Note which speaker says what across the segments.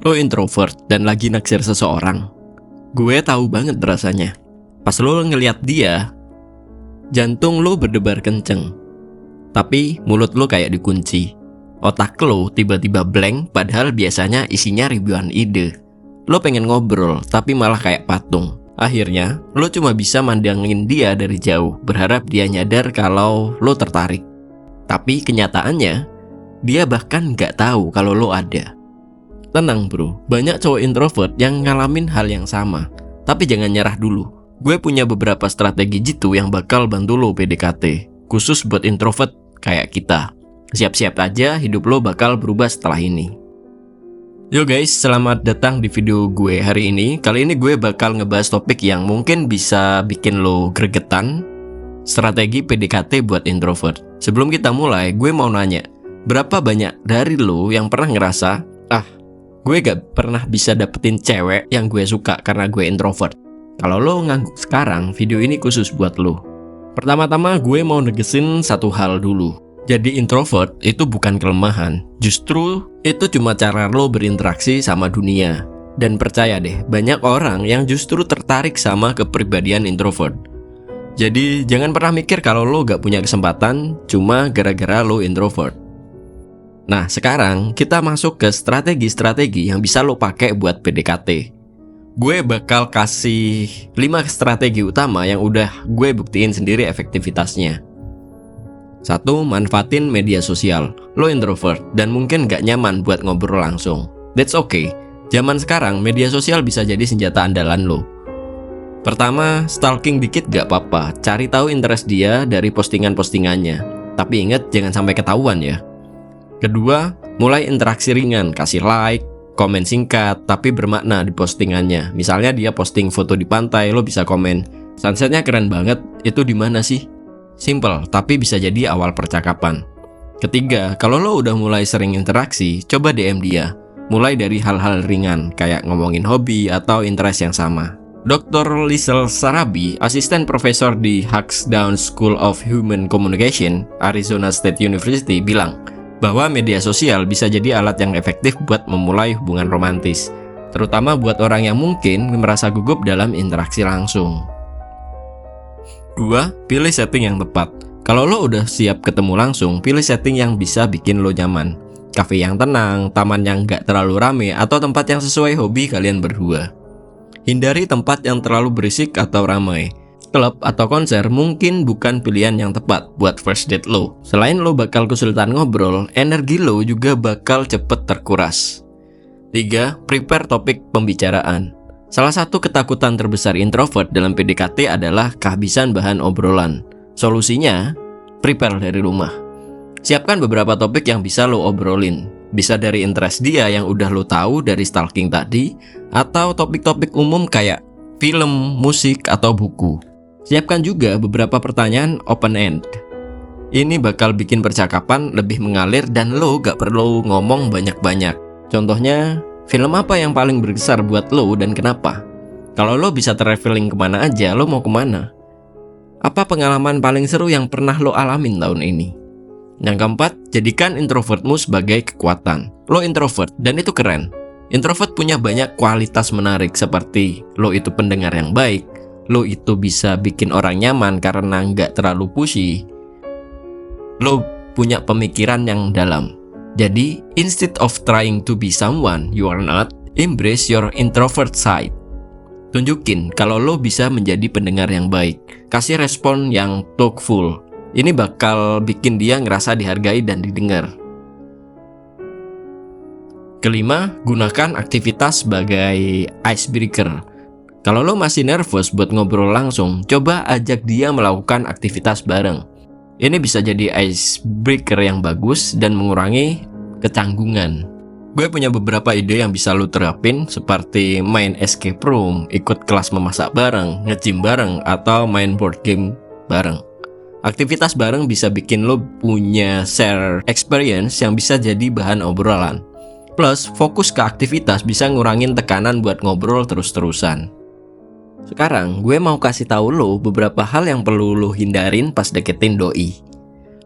Speaker 1: Lo introvert dan lagi naksir seseorang. Gue tahu banget rasanya. Pas lo ngeliat dia, jantung lo berdebar kenceng. Tapi mulut lo kayak dikunci. Otak lo tiba-tiba blank padahal biasanya isinya ribuan ide. Lo pengen ngobrol tapi malah kayak patung. Akhirnya, lo cuma bisa mandangin dia dari jauh, berharap dia nyadar kalau lo tertarik. Tapi kenyataannya, dia bahkan gak tahu kalau lo ada. Tenang bro, banyak cowok introvert yang ngalamin hal yang sama. Tapi jangan nyerah dulu. Gue punya beberapa strategi jitu yang bakal bantu lo PDKT, khusus buat introvert kayak kita. Siap-siap aja, hidup lo bakal berubah setelah ini. Yo guys, selamat datang di video gue hari ini. Kali ini gue bakal ngebahas topik yang mungkin bisa bikin lo gregetan. Strategi PDKT buat introvert. Sebelum kita mulai, gue mau nanya, berapa banyak dari lo yang pernah ngerasa, gue gak pernah bisa dapetin cewek yang gue suka karena gue introvert? Kalau lo ngangguk sekarang, video ini khusus buat lo. Pertama-tama gue mau negesin satu hal dulu. Jadi introvert itu bukan kelemahan. Justru itu cuma cara lo berinteraksi sama dunia. Dan percaya deh, banyak orang yang justru tertarik sama kepribadian introvert. Jadi jangan pernah mikir kalau lo gak punya kesempatan cuma gara-gara lo introvert. Nah, sekarang kita masuk ke strategi-strategi yang bisa lo pakai buat PDKT. Gue bakal kasih 5 strategi utama yang udah gue buktiin sendiri efektivitasnya. 1. Manfaatin media sosial. Lo introvert dan mungkin gak nyaman buat ngobrol langsung. That's okay. Zaman sekarang media sosial bisa jadi senjata andalan lo. Pertama, stalking dikit gak apa-apa. Cari tahu interest dia dari postingan-postingannya. Tapi ingat, jangan sampai ketahuan ya. Kedua, mulai interaksi ringan, kasih like, komen singkat, tapi bermakna di postingannya. Misalnya dia posting foto di pantai, lo bisa komen, sunsetnya keren banget, itu di mana sih? Simple, tapi bisa jadi awal percakapan. Ketiga, kalau lo udah mulai sering interaksi, coba DM dia. Mulai dari hal-hal ringan, kayak ngomongin hobi atau interest yang sama. Dr. Liesl Sarabi, asisten profesor di Hawksdown School of Human Communication, Arizona State University, bilang bahwa media sosial bisa jadi alat yang efektif buat memulai hubungan romantis, terutama buat orang yang mungkin merasa gugup dalam interaksi langsung. 2. Pilih setting yang tepat. Kalau lo udah siap ketemu langsung, pilih setting yang bisa bikin lo nyaman. Cafe yang tenang, taman yang gak terlalu rame, atau tempat yang sesuai hobi kalian berdua. Hindari tempat yang terlalu berisik atau ramai. Klub atau konser mungkin bukan pilihan yang tepat buat first date lo. Selain lo bakal kesulitan ngobrol, energi lo juga bakal cepet terkuras. 3. Prepare topik pembicaraan. Salah satu ketakutan terbesar introvert dalam PDKT adalah kehabisan bahan obrolan. Solusinya, prepare dari rumah. Siapkan beberapa topik yang bisa lo obrolin. Bisa dari interest dia yang udah lo tahu dari stalking tadi, atau topik-topik umum kayak film, musik, atau buku. Siapkan juga beberapa pertanyaan open-end. Ini bakal bikin percakapan lebih mengalir dan lo gak perlu ngomong banyak-banyak. Contohnya, film apa yang paling berkesan buat lo dan kenapa? Kalau lo bisa traveling kemana aja, lo mau kemana? Apa pengalaman paling seru yang pernah lo alamin tahun ini? Yang keempat, jadikan introvertmu sebagai kekuatan. Lo introvert dan itu keren. Introvert punya banyak kualitas menarik seperti lo itu pendengar yang baik, lo itu bisa bikin orang nyaman karena nggak terlalu pushy. Lo punya pemikiran yang dalam. Jadi, instead of trying to be someone you are not, embrace your introvert side. Tunjukin kalau lo bisa menjadi pendengar yang baik. Kasih respon yang thoughtful. Ini bakal bikin dia ngerasa dihargai dan didengar. Kelima, gunakan aktivitas sebagai icebreaker. Kalau lo masih nervous buat ngobrol langsung, coba ajak dia melakukan aktivitas bareng. Ini bisa jadi icebreaker yang bagus dan mengurangi kecanggungan. Gue punya beberapa ide yang bisa lo terapin, seperti main escape room, ikut kelas memasak bareng, nge-gym bareng, atau main board game bareng. Aktivitas bareng bisa bikin lo punya share experience yang bisa jadi bahan obrolan. Plus, fokus ke aktivitas bisa ngurangin tekanan buat ngobrol terus-terusan. Sekarang, gue mau kasih tahu lo beberapa hal yang perlu lo hindarin pas deketin doi.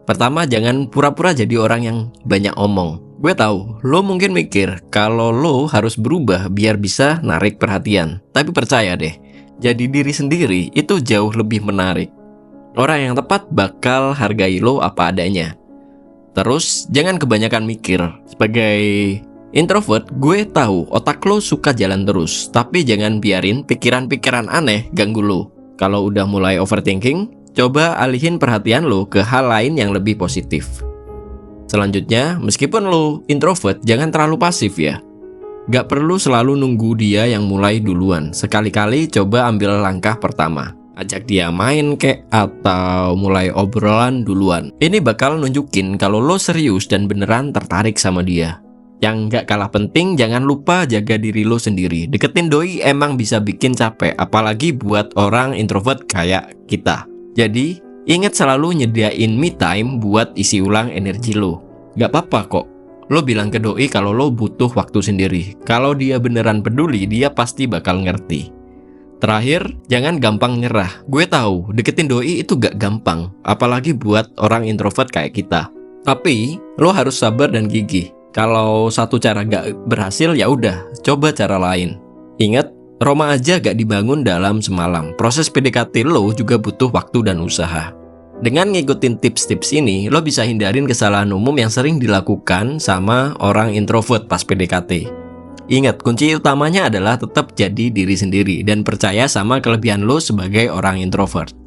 Speaker 1: Pertama, jangan pura-pura jadi orang yang banyak omong. Gue tahu, lo mungkin mikir kalau lo harus berubah biar bisa narik perhatian. Tapi percaya deh, jadi diri sendiri itu jauh lebih menarik. Orang yang tepat bakal hargai lo apa adanya. Terus, jangan kebanyakan mikir. Sebagai introvert, gue tahu otak lo suka jalan terus. Tapi jangan biarin pikiran-pikiran aneh ganggu lo. Kalau udah mulai overthinking, coba alihin perhatian lo ke hal lain yang lebih positif. Selanjutnya, meskipun lo introvert, jangan terlalu pasif ya. Gak perlu selalu nunggu dia yang mulai duluan. Sekali-kali coba ambil langkah pertama. Ajak dia main kek, atau mulai obrolan duluan. Ini bakal nunjukin kalau lo serius dan beneran tertarik sama dia. Yang gak kalah penting, jangan lupa jaga diri lo sendiri. Deketin doi emang bisa bikin capek, apalagi buat orang introvert kayak kita. Jadi, ingat selalu nyediain me time buat isi ulang energi lo. Gak apa-apa kok. Lo bilang ke doi kalau lo butuh waktu sendiri. Kalau dia beneran peduli, dia pasti bakal ngerti. Terakhir, jangan gampang nyerah. Gue tahu, deketin doi itu gak gampang. Apalagi buat orang introvert kayak kita. Tapi, lo harus sabar dan gigih. Kalau satu cara gak berhasil, ya udah, coba cara lain. Ingat, Roma aja gak dibangun dalam semalam. Proses PDKT lo juga butuh waktu dan usaha. Dengan ngikutin tips-tips ini, lo bisa hindarin kesalahan umum yang sering dilakukan sama orang introvert pas PDKT. Ingat, kunci utamanya adalah tetap jadi diri sendiri dan percaya sama kelebihan lo sebagai orang introvert.